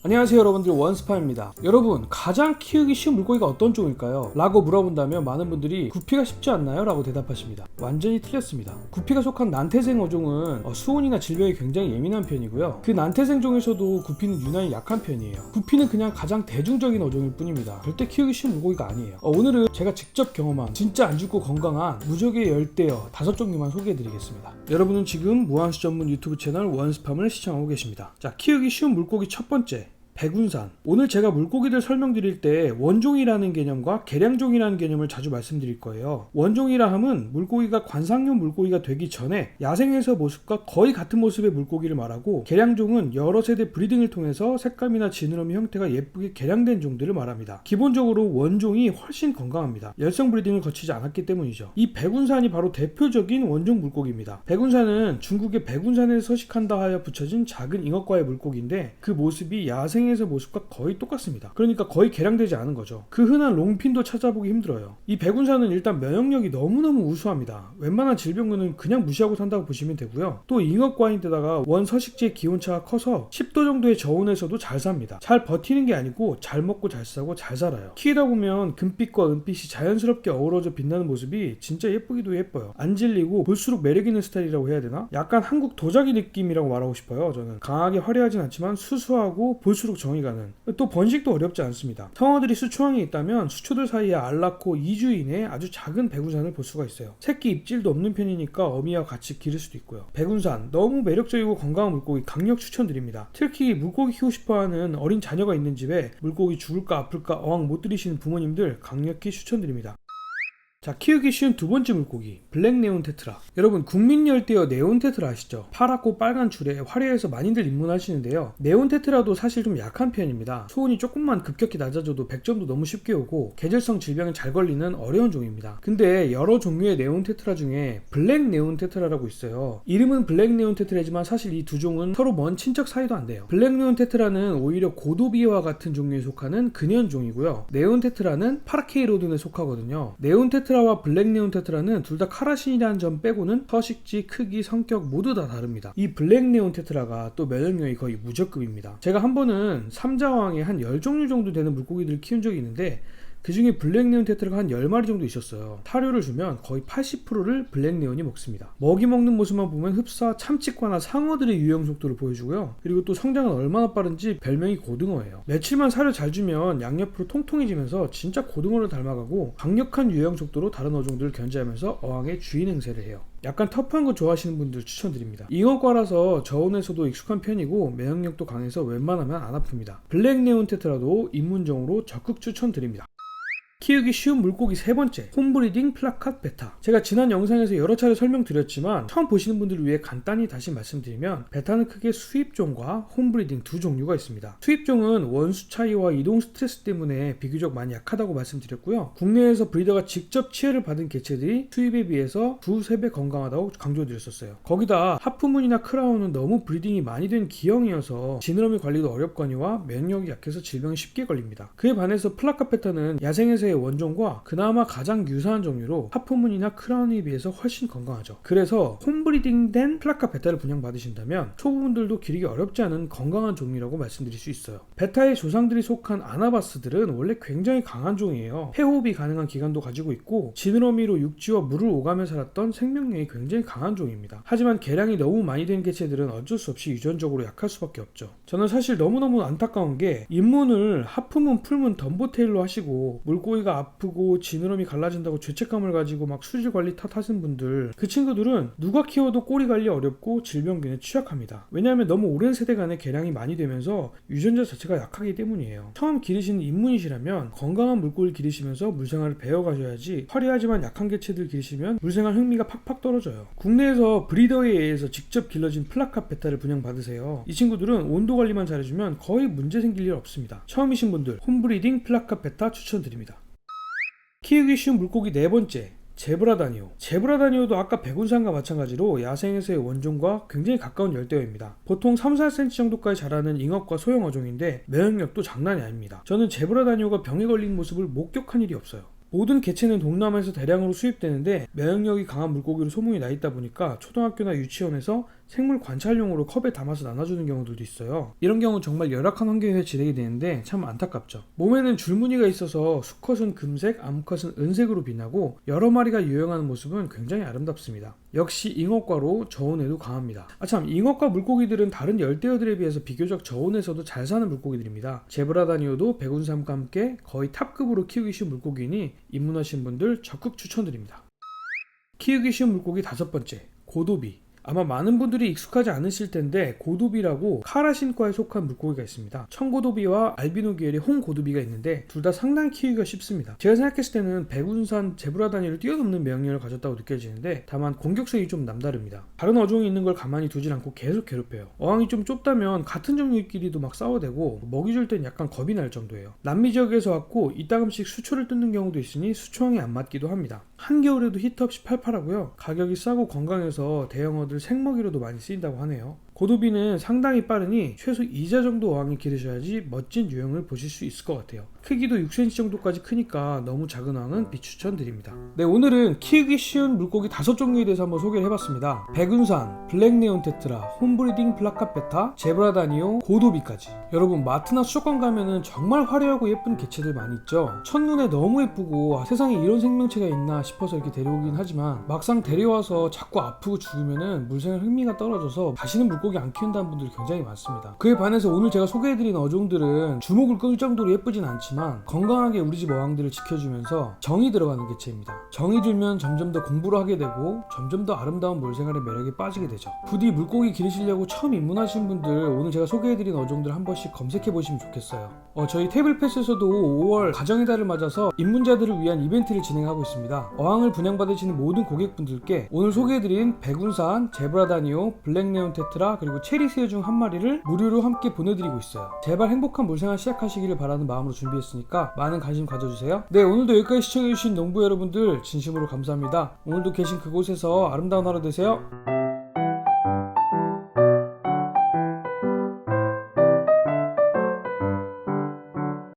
안녕하세요 여러분들, 원스파입니다. 여러분, 가장 키우기 쉬운 물고기가 어떤 종일까요? 라고 물어본다면 많은 분들이 구피가 쉽지 않나요? 라고 대답하십니다. 완전히 틀렸습니다. 구피가 속한 난태생 어종은 수온이나 질병에 굉장히 예민한 편이고요. 그 난태생 종에서도 구피는 유난히 약한 편이에요. 구피는 그냥 가장 대중적인 어종일 뿐입니다. 절대 키우기 쉬운 물고기가 아니에요. 오늘은 제가 직접 경험한 진짜 안 죽고 건강한 무적의 열대어 5종류만 소개해드리겠습니다. 여러분은 지금 무한수 전문 유튜브 채널 원스팜을 시청하고 계십니다. 자, 키우기 쉬운 물고기 첫 번째, 백운산. 오늘 제가 물고기들 설명드릴 때 원종이라는 개념과 개량종이라는 개념을 자주 말씀드릴 거예요. 원종이라 함은 물고기가 관상용 물고기가 되기 전에 야생에서 모습과 거의 같은 모습의 물고기를 말하고, 개량종은 여러 세대 브리딩을 통해서 색감이나 지느러미 형태가 예쁘게 개량된 종들을 말합니다. 기본적으로 원종이 훨씬 건강합니다. 열성 브리딩을 거치지 않았기 때문이죠. 이 백운산이 바로 대표적인 원종 물고기입니다. 백운산은 중국의 백운산에 서식한다 하여 붙여진 작은 잉어과의 물고기인데, 그 모습이 야생 에서 모습과 거의 똑같습니다. 그러니까 거의 개량되지 않은 거죠. 그 흔한 롱핀도 찾아보기 힘들어요. 이 백운산은 일단 면역력이 너무너무 우수합니다. 웬만한 질병군은 그냥 무시하고 산다고 보시면 되고요. 또 잉어과인데다가 원 서식지의 기온차가 커서 10도 정도의 저온에서도 잘 삽니다. 잘 버티는 게 아니고 잘 먹고 잘 싸고 잘 살아요. 키우다 보면 금빛과 은빛이 자연스럽게 어우러져 빛나는 모습이 진짜 예쁘기도 예뻐요. 안 질리고 볼수록 매력 있는 스타일이라고 해야 되나? 약간 한국 도자기 느낌이라고 말하고 싶어요. 저는 강하게 화려하진 않지만 수수하고 볼수록 정이 가는, 또 번식도 어렵지 않습니다. 성어들이 수초항에 있다면 수초들 사이에 알 낳고 2주 이내에 아주 작은 백운산을 볼 수가 있어요. 새끼 입질도 없는 편이니까 어미와 같이 기를 수도 있고요. 백운산 너무 매력적이고 건강한 물고기 강력 추천드립니다. 특히 물고기 키우고 싶어하는 어린 자녀가 있는 집에 물고기 죽을까 아플까 어항 못 들이시는 부모님들 강력히 추천드립니다. 자, 키우기 쉬운 두 번째 물고기, 블랙 네온 테트라. 여러분, 국민 열대어 네온 테트라 아시죠? 파랗고 빨간 줄에 화려해서 많이들 입문하시는데요. 네온 테트라도 사실 좀 약한 편입니다. 수온이 조금만 급격히 낮아져도 100점도 너무 쉽게 오고 계절성 질병에 잘 걸리는 어려운 종입니다. 근데 여러 종류의 네온 테트라 중에 블랙 네온 테트라라고 있어요. 이름은 블랙 네온 테트라지만 사실 이 두 종은 서로 먼 친척 사이도 안 돼요. 블랙 네온 테트라는 오히려 고도비와 같은 종류에 속하는 근현종이고요. 네온 테트라는 파라케이로든에 속하거든요. 네온 테트라 와 블랙 네온 테트라는 둘 다 카라신이라는 점 빼고는 서식지, 크기, 성격 모두 다 다릅니다. 이 블랙 네온 테트라가 또 면역력이 거의 무적급입니다. 제가 한 번은 삼자왕에 한 10종류 정도 되는 물고기들을 키운 적이 있는데, 그 중에 블랙 네온 테트라가 한 10마리 정도 있었어요. 사료를 주면 거의 80%를 블랙 네온이 먹습니다. 먹이 먹는 모습만 보면 흡사, 참치과나 상어들의 유형 속도를 보여주고요. 그리고 또 성장은 얼마나 빠른지 별명이 고등어예요. 며칠만 사료 잘 주면 양옆으로 통통해지면서 진짜 고등어를 닮아가고 강력한 유형 속도로 다른 어종들을 견제하면서 어항의 주인 행세를 해요. 약간 터프한 거 좋아하시는 분들 추천드립니다. 잉어과라서 저온에서도 익숙한 편이고 면역력도 강해서 웬만하면 안 아픕니다. 블랙 네온 테트라도 입문종으로 적극 추천드립니다. 키우기 쉬운 물고기 세 번째, 홈브리딩 플라카트 베타. 제가 지난 영상에서 여러 차례 설명드렸지만 처음 보시는 분들을 위해 간단히 다시 말씀드리면, 베타는 크게 수입종과 홈브리딩 두 종류가 있습니다. 수입종은 원수 차이와 이동 스트레스 때문에 비교적 많이 약하다고 말씀드렸고요. 국내에서 브리더가 직접 치료를 받은 개체들이 수입에 비해서 2~3배 건강하다고 강조드렸었어요. 거기다 하프문이나 크라운은 너무 브리딩이 많이 된 기형이어서 지느러미 관리도 어렵거니와 면역력이 약해서 질병에 쉽게 걸립니다. 그에 반해서 플라카트 베타는 야생에서의 원종과 그나마 가장 유사한 종류로 하프문이나 크라운에 비해서 훨씬 건강하죠. 그래서 홈브리딩된 플라카트 베타를 분양받으신다면 초보분들도 기르기 어렵지 않은 건강한 종이라고 말씀드릴 수 있어요. 베타의 조상들이 속한 아나바스들은 원래 굉장히 강한 종이에요. 폐호흡이 가능한 기관도 가지고 있고 지느러미로 육지와 물을 오가며 살았던 생명력이 굉장히 강한 종입니다. 하지만 개량이 너무 많이 된 개체들은 어쩔 수 없이 유전적으로 약할 수밖에 없죠. 저는 사실 너무너무 안타까운 게, 입문을 하프문, 풀문, 덤보테일로 하시고 물고기가 아프고 지느러미 갈라진다고 죄책감을 가지고 막 수질 관리 탓하신 분들, 그 친구들은 누가 키워도 꼬리 관리 어렵고 질병균에 취약합니다. 왜냐하면 너무 오랜 세대 간의 개량이 많이 되면서 유전자 자체가 약하기 때문이에요. 처음 기르시는 입문이시라면 건강한 물고기를 기르시면서 물생활을 배워가셔야지, 화려하지만 약한 개체들 기르시면 물생활 흥미가 팍팍 떨어져요. 국내에서 브리더에 의해서 직접 길러진 플라카트 베타를 분양받으세요. 이 친구들은 온도 관리만 잘해주면 거의 문제 생길 일 없습니다. 처음이신 분들 홈브리딩 플라카트 베타 추천드립니다. 키우기 쉬운 물고기 네 번째, 제브라다니오. 제브라다니오도 아까 백운산과 마찬가지로 야생에서의 원종과 굉장히 가까운 열대어입니다. 보통 3~4cm 정도까지 자라는 잉어과 소형 어종인데 면역력도 장난이 아닙니다. 저는 제브라다니오가 병에 걸린 모습을 목격한 일이 없어요. 모든 개체는 동남아에서 대량으로 수입되는데 면역력이 강한 물고기로 소문이 나 있다 보니까 초등학교나 유치원에서 생물 관찰용으로 컵에 담아서 나눠주는 경우들도 있어요. 이런 경우 정말 열악한 환경에서 지내게 되는데 참 안타깝죠. 몸에는 줄무늬가 있어서 수컷은 금색, 암컷은 은색으로 빛나고 여러 마리가 유영하는 모습은 굉장히 아름답습니다. 역시 잉어과로 저온에도 강합니다. 참, 잉어과 물고기들은 다른 열대어들에 비해서 비교적 저온에서도 잘 사는 물고기들입니다. 제브라다니오도 백운삼과 함께 거의 탑급으로 키우기 쉬운 물고기이니 입문하신 분들 적극 추천드립니다. 키우기 쉬운 물고기 5번째, 고도비. 아마 많은 분들이 익숙하지 않으실 텐데 고도비라고 카라신과에 속한 물고기가 있습니다. 청고도비와 알비노 계열의 홍고도비가 있는데 둘 다 상당히 키우기가 쉽습니다. 제가 생각했을 때는 백운산 제브라다니를 뛰어넘는 매력을 가졌다고 느껴지는데 다만 공격성이 좀 남다릅니다. 다른 어종이 있는 걸 가만히 두질 않고 계속 괴롭혀요. 어항이 좀 좁다면 같은 종류끼리도 막 싸워대고 먹이 줄 땐 약간 겁이 날 정도예요. 남미 지역에서 왔고 이따금씩 수초를 뜯는 경우도 있으니 수초왕에 안 맞기도 합니다. 한겨울에도 히트 없이 팔팔하고요. 가격이 싸고 건강해서 대형어들 생먹이로도 많이 쓰인다고 하네요. 고도비는 상당히 빠르니 최소 2자 정도 어항에 기르셔야지 멋진 유형을 보실 수 있을 것 같아요. 크기도 6cm 정도까지 크니까 너무 작은 어항은 비추천드립니다. 네, 오늘은 키우기 쉬운 물고기 5종류에 대해서 한번 소개를 해봤습니다. 백운산, 블랙네온 테트라, 홈브리딩 플라카페타, 제브라다니오, 고도비까지. 여러분, 마트나 수족관 가면은 정말 화려하고 예쁜 개체들 많이 있죠. 첫눈에 너무 예쁘고 세상에 이런 생명체가 있나 싶어서 이렇게 데려오긴 하지만 막상 데려와서 자꾸 아프고 죽으면은 물생활 흥미가 떨어져서 다시는 물고기 안 키운다는 분들이 굉장히 많습니다. 그에 반해서 오늘 제가 소개해드린 어종들은 주목을 끌 정도로 예쁘진 않지만 건강하게 우리 집 어항들을 지켜주면서 정이 들어가는 개체입니다. 정이 들면 점점 더 공부를 하게 되고 점점 더 아름다운 물생활의 매력에 빠지게 되죠. 부디 물고기 기르시려고 처음 입문하신 분들 오늘 제가 소개해드린 어종들 한 번씩 검색해보시면 좋겠어요. 저희 테이블패스에서도 5월 가정의 달을 맞아서 입문자들을 위한 이벤트를 진행하고 있습니다. 어항을 분양받으시는 모든 고객분들께 오늘 소개해드린 백운산, 제브라다니오, 블랙네온 테트라 그리고 체리 새우 중 한 마리를 무료로 함께 보내드리고 있어요. 제발 행복한 물생활 시작하시기를 바라는 마음으로 준비했으니까 많은 관심 가져주세요. 네, 오늘도 여기까지 시청해주신 농부 여러분들 진심으로 감사합니다. 오늘도 계신 그곳에서 아름다운 하루 되세요.